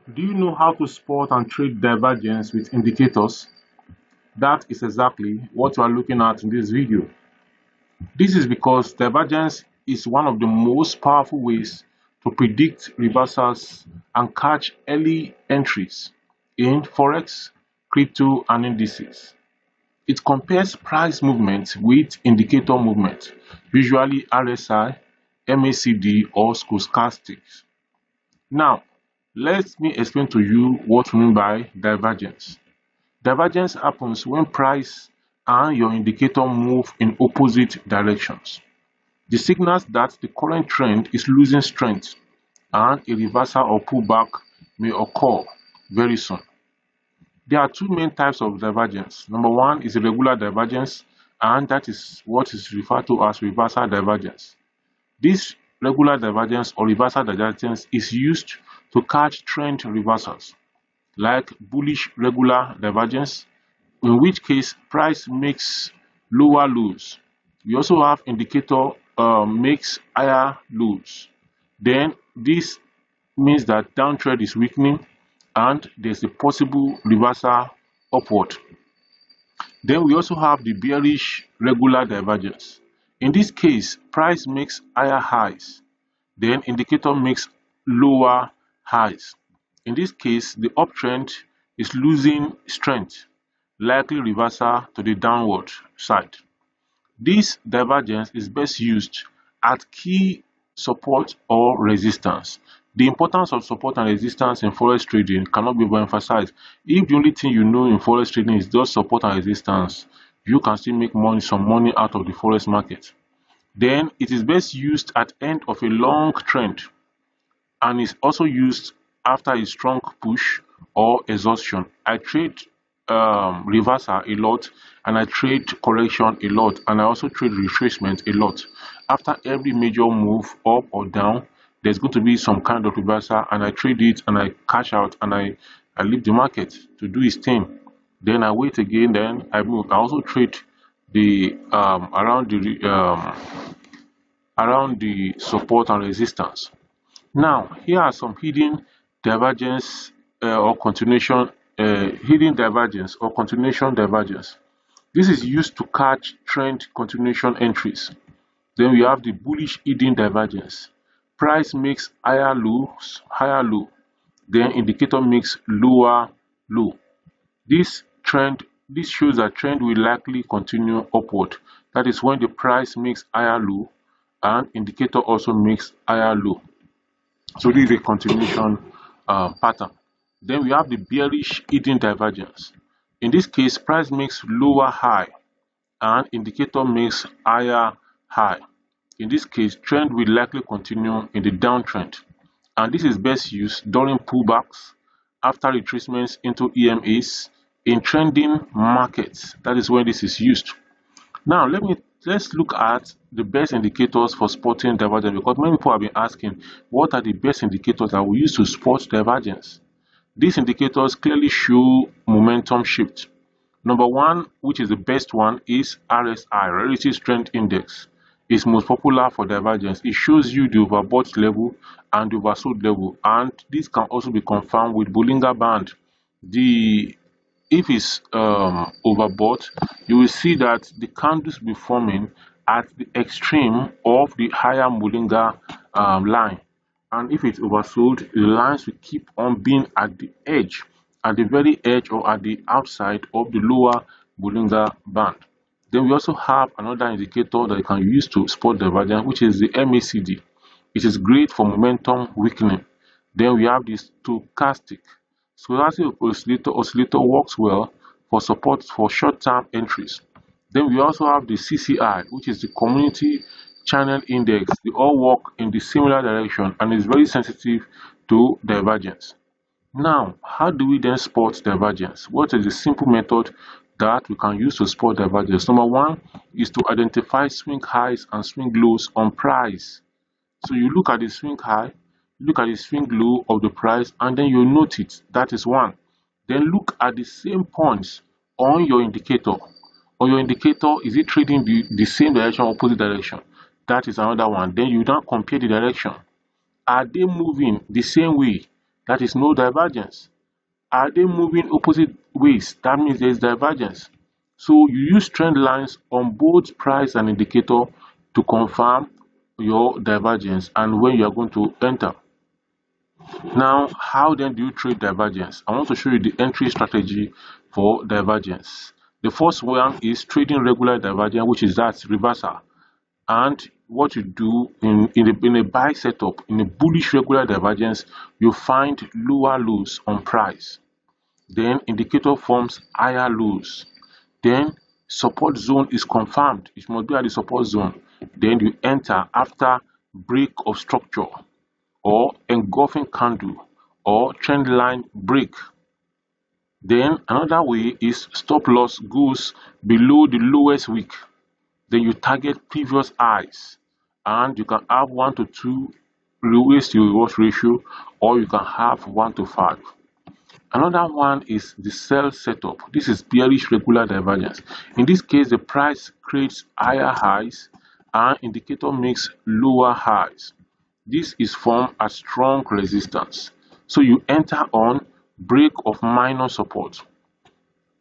Do you know how to spot and trade divergence with indicators? That is exactly what we are looking at in this video. This is because divergence is one of the most powerful ways to predict reversals and catch early entries in Forex, crypto, and indices. It compares price movement with indicator movement, usually RSI, MACD, or Stochastic. Now, let me explain to you what we mean by divergence. Divergence happens when price and your indicator move in opposite directions. This signals that the current trend is losing strength and a reversal or pullback may occur very soon. There are two main types of divergence. Number one is irregular divergence, and that is what is referred to as reversal divergence. This regular divergence or reversal divergence is used to catch trend reversals, like bullish regular divergence, in which case price makes lower lows. We also have indicator makes higher lows. Then this means that downtrend is weakening and there's a possible reversal upward. Then we also have the bearish regular divergence. In this case, price makes higher highs, then indicator makes lower highs. In this case, the uptrend is losing strength, likely reversal to the downward side. This divergence is best used at key support or resistance. The importance of support and resistance in forex trading cannot be overemphasized. If the only thing you know in forex trading is just support and resistance, you can still make some money out of the forex market. Then it is best used at end of a long trend and is also used after a strong push or exhaustion. I trade reversal a lot, and I trade correction a lot, and I also trade retracement a lot. After every major move up or down, there's going to be some kind of reversal, and I trade it and I cash out and I leave the market to do its thing. Then I wait again, then I move. I also trade the around the support and resistance. Now, here are some divergence or continuation, hidden divergence or continuation divergence. This is used to catch trend continuation entries. Then we have the bullish hidden divergence. Price makes higher low. Then indicator makes lower low. This shows that trend will likely continue upward. That is when the price makes higher low and indicator also makes higher low. So this is a continuation pattern. Then we have the bearish hidden divergence. In this case, price makes lower high and indicator makes higher high. In this case, trend will likely continue in the downtrend, and this is best used during pullbacks, after retracements into EMAs, in trending markets. That is when this is used. Now let's look at the best indicators for spotting divergence, because many people have been asking what are the best indicators that we use to spot divergence. These indicators clearly show momentum shift. Number one, which is the best one, is RSI, Relative Strength Index. It's most popular for divergence. It shows you the overbought level and the oversold level, and this can also be confirmed with Bollinger Band. If it's overbought, you will see that the candles will be forming at the extreme of the higher Bollinger line, and if it's oversold, the lines will keep on being at the edge, at the very edge or at the outside of the lower Bollinger Band. Then we also have another indicator that you can use to spot divergence, which is the MACD. It is great for momentum weakening. Then we have the Stochastic Oscillator works well for support for short-term entries. Then we also have the CCI, which is the Community Channel Index. They all work in the similar direction and is very sensitive to divergence. Now, how do we then spot divergence? What is the simple method that we can use to spot divergence? Number one is to identify swing highs and swing lows on price. So you look at the swing high, look at the swing low of the price, and then you note it. That is one. Then look at the same points on your indicator. On your indicator, is it trading the same direction or opposite direction? That is another one. Then you now compare the direction. Are they moving the same way? That is no divergence. Are they moving opposite ways? That means there is divergence. So you use trend lines on both price and indicator to confirm your divergence and when you are going to enter. Now, how then do you trade divergence? I want to show you the entry strategy for divergence. The first one is trading regular divergence, which is that reversal. And what you do in a buy setup, in a bullish regular divergence, you find lower lows on price. Then indicator forms higher lows. Then support zone is confirmed. It must be at the support zone. Then you enter after break of structure or engulfing candle or trend line break. Then another way is stop loss goes below the lowest wick. Then you target previous highs and you can have 1 to 2 risk to reward ratio, or you can have 1 to 5. Another one is the sell setup. This is bearish regular divergence. In this case, the price creates higher highs and indicator makes lower highs. This is formed as strong resistance. So you enter on break of minor support.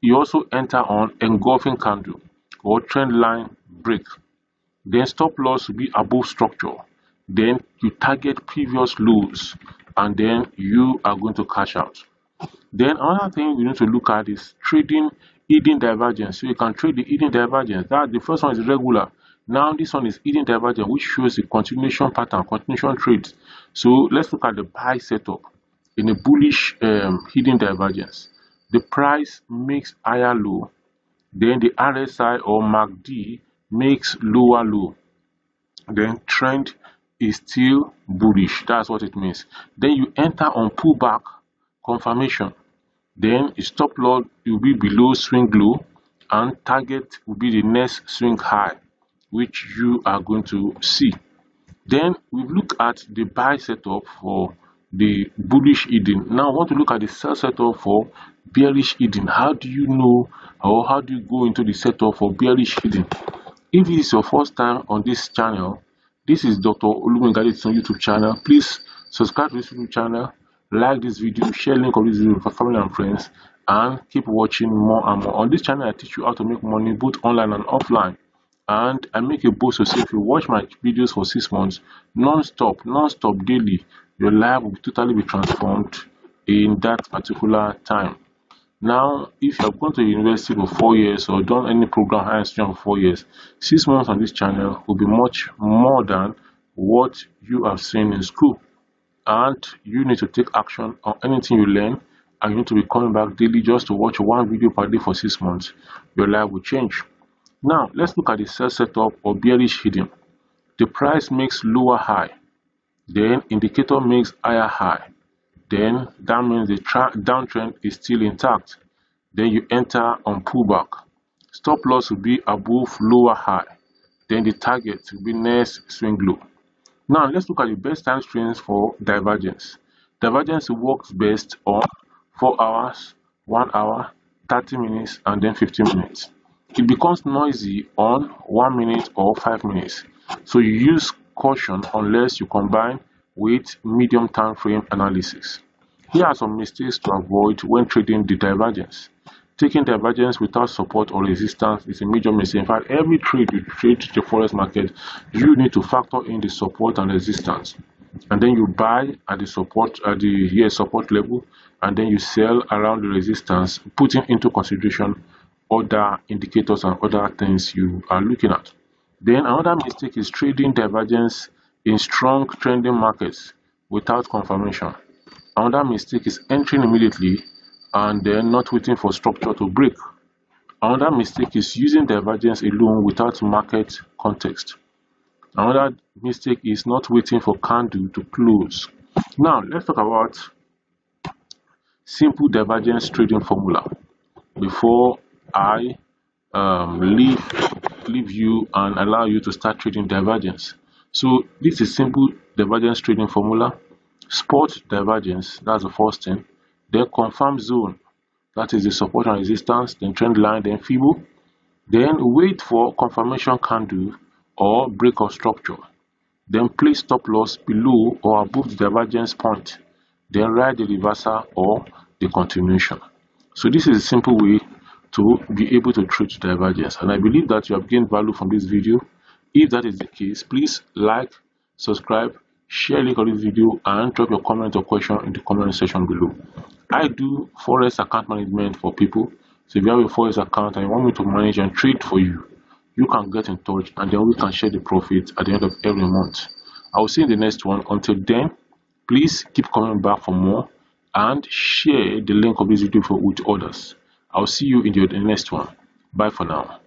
You also enter on engulfing candle or trend line break. Then stop loss will be above structure. Then you target previous lows and then you are going to cash out. Then another thing we need to look at is trading hidden divergence. So you can trade the hidden divergence. That the first one is regular. Now this one is hidden divergence, which shows the continuation pattern, continuation trades. So let's look at the buy setup in a bullish hidden divergence. The price makes higher low, then the RSI or MACD makes lower low. Then trend is still bullish. That's what it means. Then you enter on pullback confirmation. Then stop loss will be below swing low and target will be the next swing high, which you are going to see. Then we look at the buy setup for the bullish hidden. Now I want to look at the sell setup for bearish hidden. How do you know, or how do you go into the setup for bearish hidden? If this is your first time on this channel, this is Dr. Oluwengadet's YouTube channel. Please subscribe to this YouTube channel, like this video, share link of this video with family and friends, and keep watching more and more. On this channel, I teach you how to make money both online and offline. And I make a boast to say if you watch my videos for 6 months, non-stop daily, your life will totally be transformed in that particular time. Now, if you have gone to university for 4 years or done any program higher institution for 4 years, 6 months on this channel will be much more than what you have seen in school. And you need to take action on anything you learn, and you need to be coming back daily just to watch one video per day for 6 months. Your life will change. Now, let's look at the sell setup or bearish hidden. The price makes lower high, then indicator makes higher high. Then that means the downtrend is still intact. Then you enter on pullback. Stop loss will be above lower high. Then the target will be next swing low. Now let's look at the best time frames for divergence. Divergence works best on 4 hours, 1 hour, 30 minutes, and then 15 minutes. It becomes noisy on 1 minute or 5 minutes. So you use caution unless you combine with medium time frame analysis. Here are some mistakes to avoid when trading the divergence. Taking divergence without support or resistance is a major mistake. In fact, every trade you trade the forex market, you need to factor in the support and resistance, and then you buy at the support support level, and then you sell around the resistance, putting into consideration other indicators and other things you are looking at. Then another mistake is trading divergence in strong trending markets without confirmation. Another mistake is entering immediately and then not waiting for structure to break. Another mistake is using divergence alone without market context. Another mistake is not waiting for candle to close. Now let's talk about simple divergence trading formula before I leave you and allow you to start trading divergence. So this is simple divergence trading formula. Spot divergence, that's the first thing. Then confirm zone, that is the support and resistance, then trend line, then Fibo. Then wait for confirmation candle or break of structure. Then place stop loss below or above the divergence point. then write the reversal or the continuation. So this is a simple way to be able to trade divergence, and I believe that you have gained value from this video. If that is the case, please like, subscribe, share link of this video, and drop your comment or question in the comment section below. I do Forex account management for people. So if you have a Forex account and you want me to manage and trade for you, you can get in touch and then we can share the profit at the end of every month. I will see you in the next one. Until then, please keep coming back for more and share the link of this video with others. I'll see you in the next one. Bye for now.